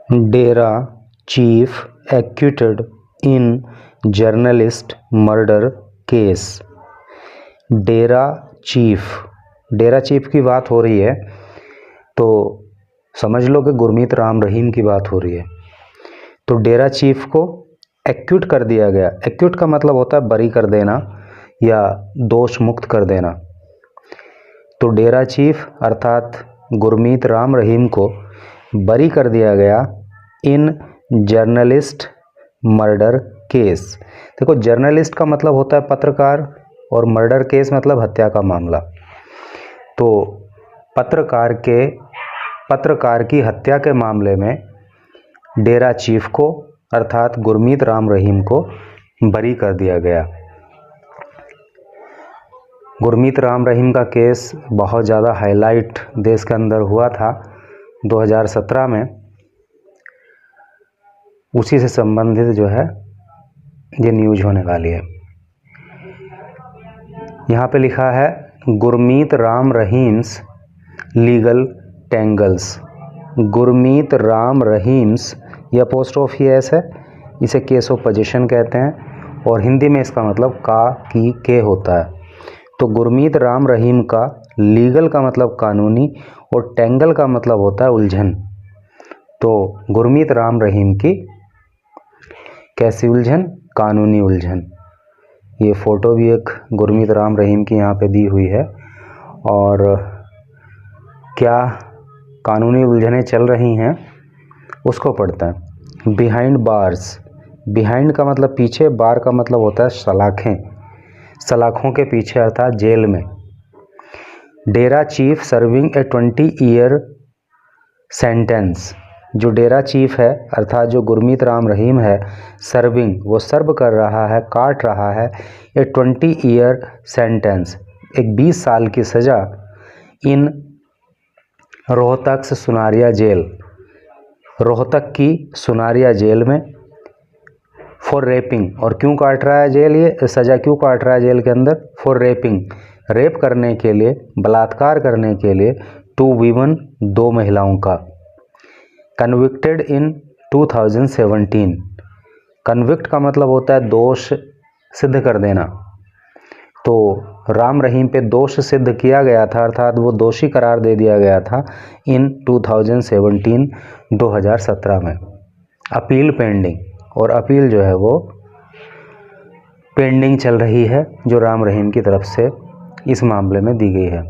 डेरा chief acquitted इन journalist murder case. डेरा chief की बात हो रही है तो समझ लो कि गुरमीत राम रहीम की बात हो रही है। तो डेरा चीफ को एक्यूट कर दिया गया। एक्यूट का मतलब होता है बरी कर देना या दोष मुक्त कर देना। तो डेरा चीफ अर्थात गुरमीत राम रहीम को बरी कर दिया गया इन जर्नलिस्ट मर्डर केस। देखो, जर्नलिस्ट का मतलब होता है पत्रकार और मर्डर केस मतलब हत्या का मामला। तो पत्रकार की हत्या के मामले में डेरा चीफ को अर्थात गुरमीत राम रहीम को बरी कर दिया गया। गुरमीत राम रहीम का केस बहुत ज़्यादा हाईलाइट देश के अंदर हुआ था 2017 में। उसी से संबंधित जो है ये न्यूज होने वाली है। यहाँ पे लिखा है गुरमीत राम रहीम्स लीगल टेंगल्स। गुरमीत राम रहीम्स, यह अपोस्ट्रोफी एस है, इसे केस ऑफ पोजीशन कहते हैं और हिंदी में इसका मतलब के होता है। तो गुरमीत राम रहीम का लीगल का मतलब कानूनी और टेंगल का मतलब होता है उलझन। तो गुरमीत राम रहीम की कैसी उलझन? कानूनी उलझन। ये फ़ोटो भी एक गुरमीत राम रहीम की यहाँ पे दी हुई है और क्या कानूनी उलझनें चल रही हैं उसको पढ़ते हैं। Behind bars. बिहाइंड का मतलब पीछे, बार का मतलब होता है सलाखें। सलाखों के पीछे अर्थात जेल में। डेरा चीफ सर्विंग ए 20 ईयर सेंटेंस। जो डेरा चीफ है अर्थात जो गुरमीत राम रहीम है, सर्विंग वो सर्व कर रहा है, काट रहा है ए 20 ईयर सेंटेंस, एक 20 साल की सज़ा इन रोहतक सुनारिया जेल, रोहतक की सुनारिया जेल में फॉर रेपिंग। और क्यों काट रहा है जेल, ये सज़ा क्यों काट रहा है जेल के अंदर? फॉर रेपिंग, रेप करने के लिए, बलात्कार करने के लिए 2 वीमेन, 2 महिलाओं का। कन्विक्टेड इन 2017। कन्विक्ट का मतलब होता है दोष सिद्ध कर देना। तो राम रहीम पे दोष सिद्ध किया गया था अर्थात वो दोषी करार दे दिया गया था इन 2017 2017 में। अपील पेंडिंग, और अपील जो है वो पेंडिंग चल रही है जो राम रहीम की तरफ से इस मामले में दी गई है।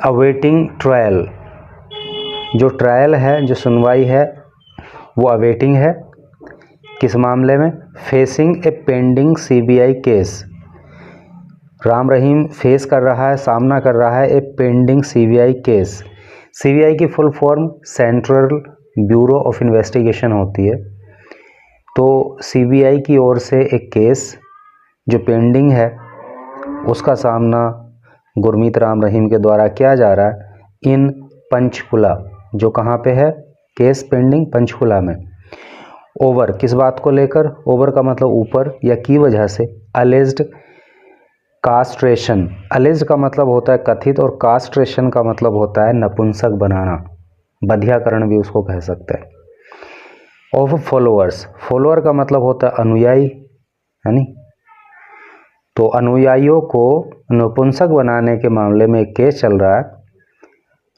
Awaiting trial. जो ट्रायल है, जो सुनवाई है वो अवेटिंग है। किस मामले में? फेसिंग ए pending CBI case. Ram Rahim face कर रहा है, सामना कर रहा है ए पेंडिंग सीबीआई केस। सीबीआई की full form central bureau of investigation होती है। तो सीबीआई की ओर से एक केस जो पेंडिंग है उसका सामना गुरमीत राम रहीम के द्वारा किया जा रहा है इन पंचकुला, जो कहाँ पे है केस पेंडिंग? पंचकुला में। ओवर किस बात को लेकर? ओवर का मतलब ऊपर या की वजह से। Alleged castration. अलेज्ड का मतलब होता है कथित और कास्ट्रेशन का मतलब होता है नपुंसक बनाना, बधियाकरण भी उसको कह सकते हैं। Of followers. फॉलोअर का मतलब होता है अनुयायी, है नी? तो अनुयायियों को नपुंसक बनाने के मामले में एक केस चल रहा है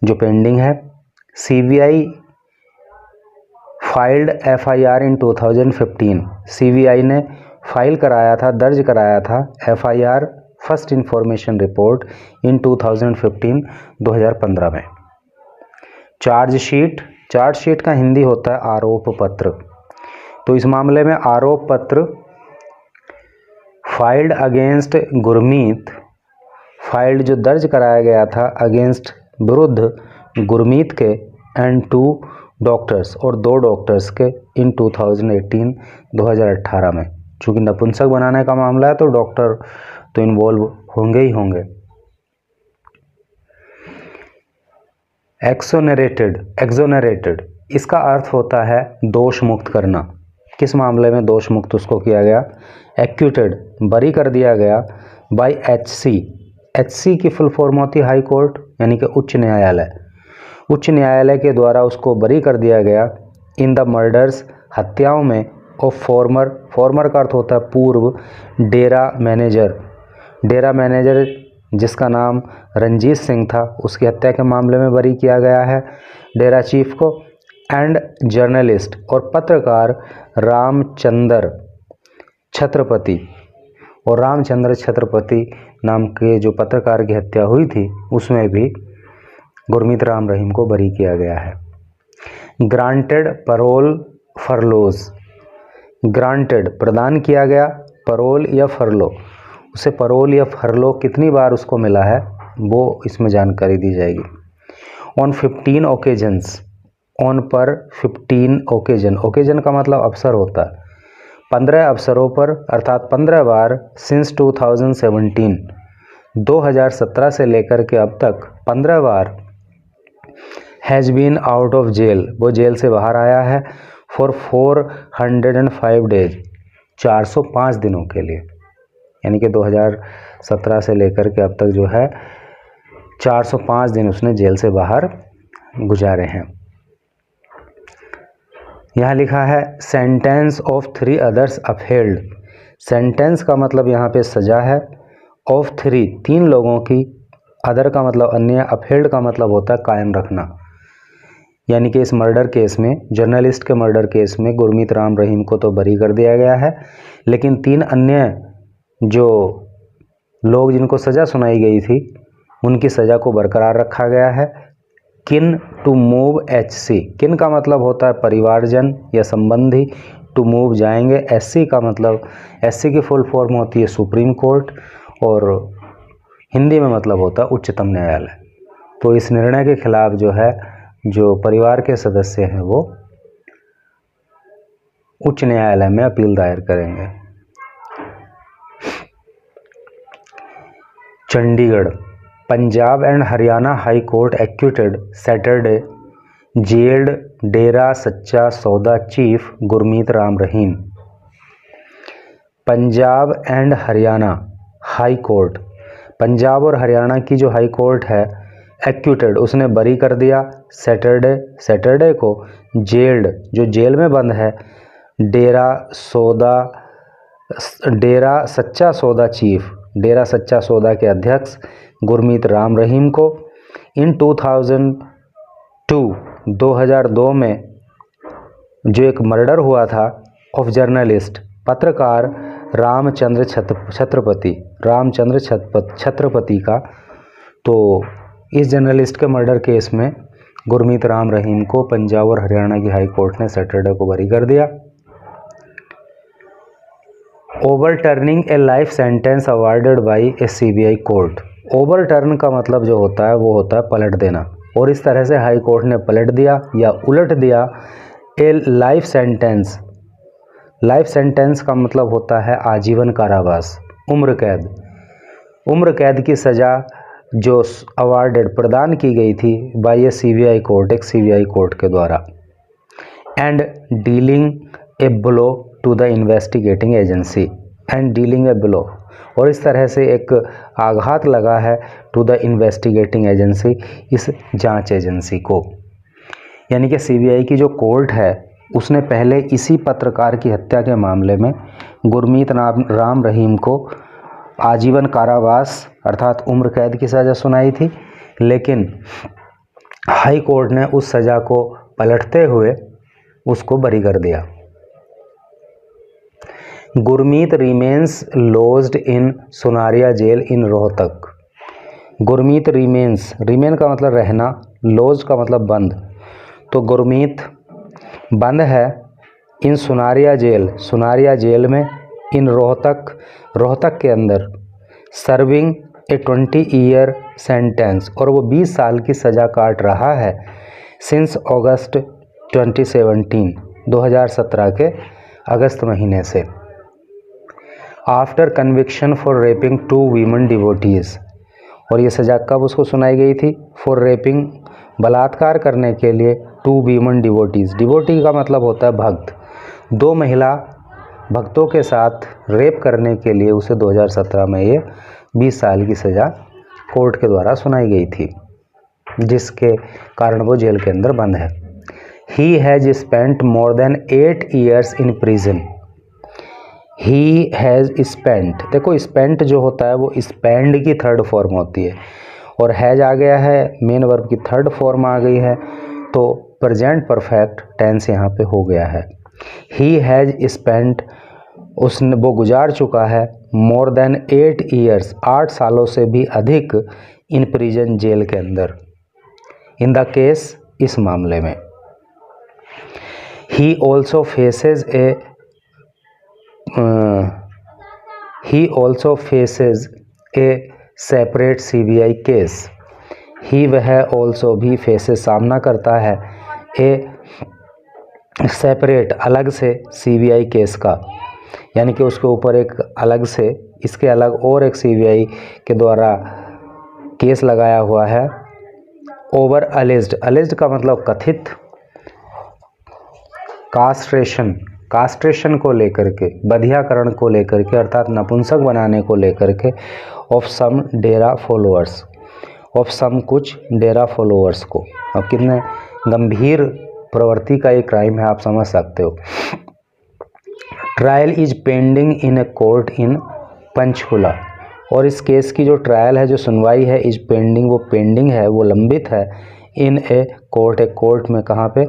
जो पेंडिंग है। सीबीआई फाइल्ड एफआईआर इन 2015। सीबीआई ने फाइल कराया था, दर्ज कराया था एफआईआर, फर्स्ट इंफॉर्मेशन रिपोर्ट इन 2015 2015 में। चार्जशीट। चार्जशीट का हिंदी होता है आरोप पत्र। तो इस मामले में आरोप पत्र फाइल्ड अगेंस्ट गुरमीत, फाइल्ड जो दर्ज कराया गया था अगेंस्ट विरुद्ध गुरमीत के एंड 2 डॉक्टर्स और 2 डॉक्टर्स के इन 2018 2018 में। चूँकि नपुंसक बनाने का मामला है तो डॉक्टर तो इन्वॉल्व होंगे ही होंगे। एक्सोनरेटेड इसका अर्थ होता है दोष मुक्त करना। किस मामले में दोष मुक्त उसको किया गया? एक्यूटेड, बरी कर दिया गया बाय एचसी। एचसी की फुल फॉर्म होती है हाई कोर्ट, यानी कि उच्च न्यायालय। उच्च न्यायालय के द्वारा उसको बरी कर दिया गया इन द मर्डर्स, हत्याओं में, ऑफ फॉर्मर का अर्थ होता है पूर्व, डेरा मैनेजर जिसका नाम रंजीत सिंह था, उसकी हत्या के मामले में बरी किया गया है डेरा चीफ को। एंड जर्नलिस्ट और पत्रकार रामचंद्र छत्रपति, और रामचंद्र छत्रपति नाम के जो पत्रकार की हत्या हुई थी उसमें भी गुरमीत राम रहीम को बरी किया गया है। ग्रांटेड पैरोल फरलोज, ग्रांटेड प्रदान किया गया, पैरोल या फरलो, उसे पैरोल या फरलो कितनी बार उसको मिला है वो इसमें जानकारी दी जाएगी। ऑन 15 ओकेजन्स, ऑन पर 15 ओकेजन का मतलब अवसर होता है, 15 अवसरों पर अर्थात 15 बार, सिंस 2017 से लेकर के अब तक 15 बार, has been out of jail, वो जेल से बाहर आया है, फॉर 405 डेज, 405 दिनों के लिए, यानी कि 2017 से लेकर के अब तक जो है 405 दिन उसने जेल से बाहर गुजारे हैं। यहाँ लिखा है sentence of 3 others upheld, sentence का मतलब यहाँ पे सज़ा है, ऑफ 3 लोगों की, अदर का मतलब अन्य, अपहेल्ड का मतलब होता है कायम रखना, यानी कि इस मर्डर केस में, जर्नलिस्ट के मर्डर केस में गुरमीत राम रहीम को तो बरी कर दिया गया है, लेकिन 3 अन्य जो लोग जिनको सज़ा सुनाई गई थी उनकी सज़ा को बरकरार रखा गया है। किन टू मूव HC, किन का मतलब होता है परिवारजन या संबंधी, टू मूव जाएंगे, SC का मतलब, SC की फुल फॉर्म होती है सुप्रीम कोर्ट और हिंदी में मतलब होता है उच्चतम न्यायालय। तो इस निर्णय के खिलाफ जो है जो परिवार के सदस्य हैं वो उच्च न्यायालय में अपील दायर करेंगे। Chandigarh, Punjab and Haryana high court acquitted Saturday jailed Dera Sacha Sauda chief Gurmeet Ram Rahim. Punjab and Haryana high court, Punjab और हरियाणा की जो हाई कोर्ट है एक्यूटेड, उसने बरी कर दिया सैटरडे को, जेल्ड जो जेल में बंद है, डेरा सच्चा सौदा चीफ, डेरा सच्चा सौदा के अध्यक्ष गुरमीत राम रहीम को, इन 2002 में जो एक मर्डर हुआ था ऑफ जर्नलिस्ट, पत्रकार रामचंद्र छत्रपति का, तो इस जर्नलिस्ट के मर्डर केस में गुरमीत राम रहीम को पंजाब और हरियाणा की हाई कोर्ट ने सैटरडे को बरी कर दिया। Overturning A life sentence awarded bye a CBI court, overturn का मतलब जो होता है वो होता है पलट देना, और इस तरह से हाई कोर्ट ने पलट दिया या उलट दिया ए लाइफ सेंटेंस, लाइफ सेंटेंस का मतलब होता है आजीवन कारावास, उम्र कैद की सज़ा जो अवार्डेड प्रदान की गई थी बाय ए CBI कोर्ट, एक CBI कोर्ट के द्वारा, and dealing a blow to the investigating agency, and dealing a blow, और इस तरह से एक आघात लगा है टू द इन्वेस्टिगेटिंग एजेंसी, इस जांच एजेंसी को, यानी कि CBI की जो कोर्ट है उसने पहले इसी पत्रकार की हत्या के मामले में गुरमीत राम रहीम को आजीवन कारावास अर्थात उम्र कैद की सज़ा सुनाई थी, लेकिन हाई कोर्ट ने उस सज़ा को पलटते हुए उसको बरी कर दिया। गुरमीत रिमेन्स लॉज्ड इन सुनारिया जेल इन रोहतक, गुरमीत रिमेन का मतलब रहना, लॉज का मतलब बंद, तो गुरमीत बंद है इन सुनारिया जेल में, इन रोहतक के अंदर, सर्विंग ए 20 ईयर सेंटेंस, और वो 20 साल की सज़ा काट रहा है, सिंस अगस्त 2017 के अगस्त महीने से, after conviction for rapping 2 women devotees, और ये सज़ा कब उसको सुनाई गई थी, फॉर रेपिंग बलात्कार करने के लिए 2 वीमेन डिवोटीज़, डिवोटी का मतलब होता है भक्त, 2 महिला भक्तों के साथ रेप करने के लिए उसे 2017 में ये 20 साल की सज़ा कोर्ट के द्वारा सुनाई गई थी। जिसके कारण वो जेल के अंदर बंद है। He has spent more than 8 years in prison. He has spent, देखो spent जो होता है वो spend की थर्ड फॉर्म होती है और हैज आ गया है, मेन वर्ब की थर्ड फॉर्म आ गई है, तो प्रेजेंट परफेक्ट टेंस यहाँ पे हो गया है। He has spent, उसने वो गुजार चुका है, more than 8 years, 8 सालों से भी अधिक, इन प्रिजन जेल के अंदर, इन द केस, इस मामले में। He also faces a separate CBI case. He वह also भी faces सामना करता है a separate अलग से CBI केस का, यानी कि उसके ऊपर एक अलग से, इसके अलग और एक CBI के द्वारा केस लगाया हुआ है। ओवर अलेज्ड, अलेज्ड का मतलब कथित, कास्ट्रेशन को लेकर के, बधियाकरण को लेकर के, अर्थात नपुंसक बनाने को लेकर के, of some Dera followers, of some कुछ डेरा फॉलोअर्स को। अब कितने गंभीर प्रवृत्ति का ये क्राइम है, आप समझ सकते हो। Trial is pending in a court in Panchkula, और इस केस की जो ट्रायल है, जो सुनवाई है, इज पेंडिंग, वो पेंडिंग है, वो लंबित है, इन ए कोर्ट, एक कोर्ट में, कहाँ पे,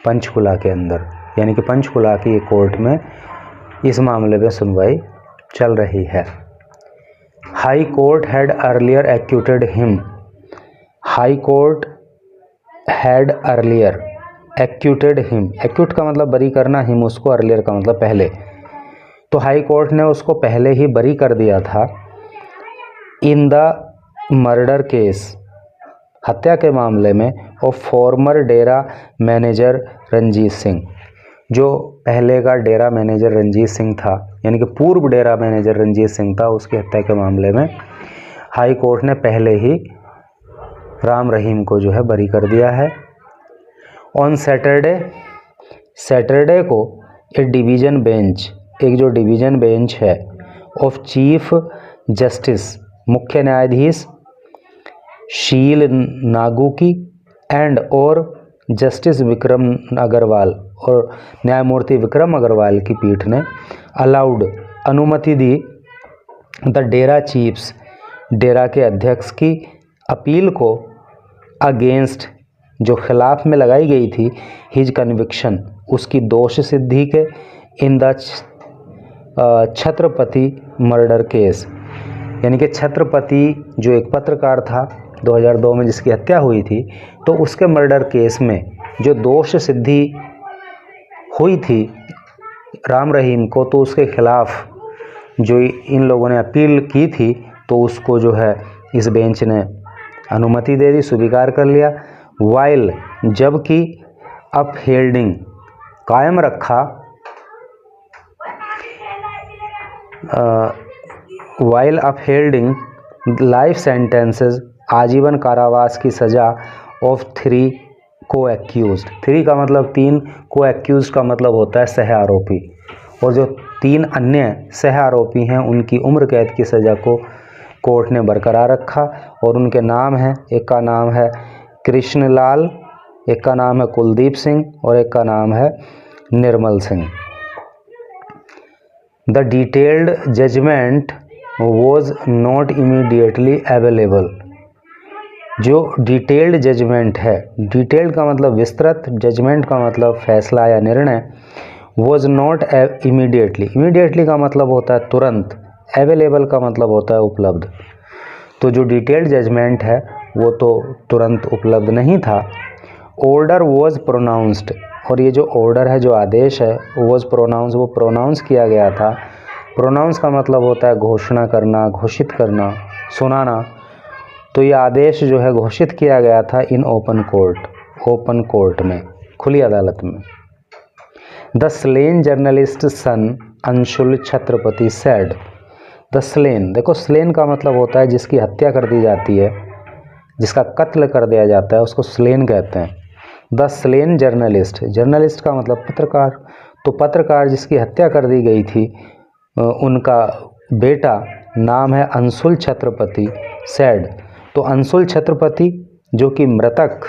पंचकुला के अंदर, यानी कि पंचकुला की एक कोर्ट में इस मामले में सुनवाई चल रही है। High court had earlier acquitted him, high court had earlier acquitted him, acute का मतलब बरी करना, हिम उसको, अर्लियर का मतलब पहले, तो हाई कोर्ट ने उसको पहले ही बरी कर दिया था। इन द मर्डर केस, हत्या के मामले में, of former Dera manager Ranjit Singh, जो पहले का डेरा मैनेजर रंजीत सिंह था, यानी कि पूर्व डेरा मैनेजर रंजीत सिंह था, उसकी हत्या के मामले में हाई कोर्ट ने पहले ही राम रहीम को जो है बरी कर दिया है। ऑन सैटरडे, सैटरडे को एक डिवीज़न बेंच, एक जो डिवीज़न बेंच है, ऑफ चीफ जस्टिस, मुख्य न्यायाधीश शील नागुकी एंड और जस्टिस विक्रम अग्रवाल, और न्यायमूर्ति विक्रम अग्रवाल की पीठ ने अलाउड, अनुमति दी, द डेरा चीफ्स, डेरा के अध्यक्ष की अपील को, अगेंस्ट, जो खिलाफ में लगाई गई थी, हिज कन्विक्शन, उसकी दोष सिद्धि के, in the Chhatrapati murder case, यानी कि छत्रपति जो एक पत्रकार था 2002 में जिसकी हत्या हुई थी, तो उसके मर्डर केस में जो दोष सिद्धि हुई थी राम रहीम को, तो उसके खिलाफ जो इन लोगों ने अपील की थी, तो उसको जो है इस बेंच ने अनुमति दे दी, स्वीकार कर लिया। वाइल, जबकि अपहेल्डिंग, कायम रखा, वाइल अपहेल्डिंग लाइफ सेंटेंसेस, आजीवन कारावास की सज़ा, ऑफ 3 को एक्यूज्ड, 3 का मतलब 3, को एक्यूज्ड का मतलब होता है सह आरोपी, और जो 3 अन्य सह आरोपी हैं उनकी उम्र कैद की सज़ा को कोर्ट ने बरकरार रखा, और उनके नाम हैं, एक का नाम है कृष्णलाल, एक का नाम है कुलदीप सिंह, और एक का नाम है Nirmal Singh. The detailed judgement was not immediately available, जो डिटेल्ड जजमेंट है, डिटेल्ड का मतलब विस्तृत, जजमेंट का मतलब फैसला या निर्णय, वॉज नॉट इमीडिएटली, इमीडिएटली का मतलब होता है तुरंत, अवेलेबल का मतलब होता है उपलब्ध, तो जो डिटेल्ड जजमेंट है वो तो तुरंत उपलब्ध नहीं था। ऑर्डर वॉज प्रोनाउंस्ड, और ये जो ऑर्डर है, जो आदेश है, वॉज प्रोनाउंस, वो प्रोनाउंस किया गया था। प्रोनाउंस का मतलब होता है घोषणा करना, घोषित करना, सुनाना, तो ये आदेश जो है घोषित किया गया था in open court, open court में, खुली अदालत में। The slain journalist son Anshul Chhatrapati said, the slain, देखो स्लेन का मतलब होता है जिसकी हत्या कर दी जाती है, जिसका कत्ल कर दिया जाता है, उसको स्लेन कहते हैं। द स्लेन जर्नलिस्ट, जर्नलिस्ट का मतलब पत्रकार, तो पत्रकार जिसकी हत्या कर दी गई थी, उनका बेटा नाम है अंशुल छत्रपति सेड, तो अंशुल छत्रपति जो कि मृतक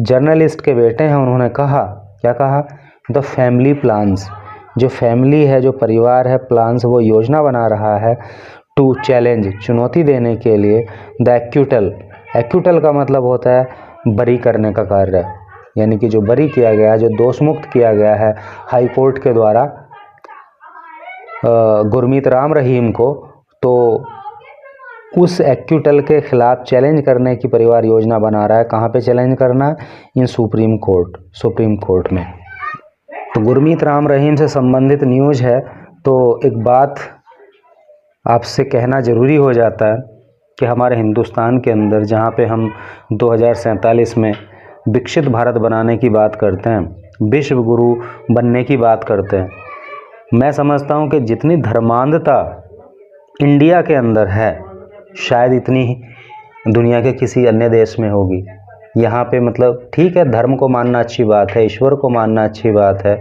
जर्नलिस्ट के बेटे हैं, उन्होंने कहा, क्या कहा, द फैमिली प्लान्स, जो फैमिली है, जो परिवार है, प्लान्स वो योजना बना रहा है, टू चैलेंज, चुनौती देने के लिए, द एक्यूटल, एक्यूटल का मतलब होता है बरी करने का कार्य, यानी कि जो बरी किया गया है, जो दोष मुक्त किया गया है हाई कोर्ट के द्वारा गुरमीत राम रहीम को, तो उस एक्यूटल के खिलाफ चैलेंज करने की परिवार योजना बना रहा है। कहाँ पे चैलेंज करना है? इन सुप्रीम कोर्ट में। तो गुरमीत राम रहीम से संबंधित न्यूज़ है, तो एक बात आपसे कहना ज़रूरी हो जाता है कि हमारे हिंदुस्तान के अंदर, जहाँ पे हम 2047 में विकसित भारत बनाने की बात करते हैं, विश्व गुरु बनने की बात करते हैं, मैं समझता हूँ कि जितनी धर्मांधता इंडिया के अंदर है, शायद इतनी ही दुनिया के किसी अन्य देश में होगी। यहाँ पे मतलब ठीक है, धर्म को मानना अच्छी बात है, ईश्वर को मानना अच्छी बात है,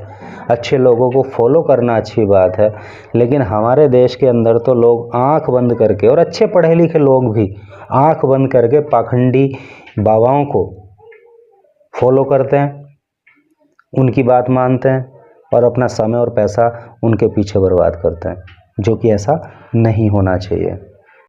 अच्छे लोगों को फॉलो करना अच्छी बात है, लेकिन हमारे देश के अंदर तो लोग आंख बंद करके, और अच्छे पढ़े लिखे लोग भी आंख बंद करके पाखंडी बाबाओं को फॉलो करते हैं, उनकी बात मानते हैं और अपना समय और पैसा उनके पीछे बर्बाद करते हैं, जो कि ऐसा नहीं होना चाहिए।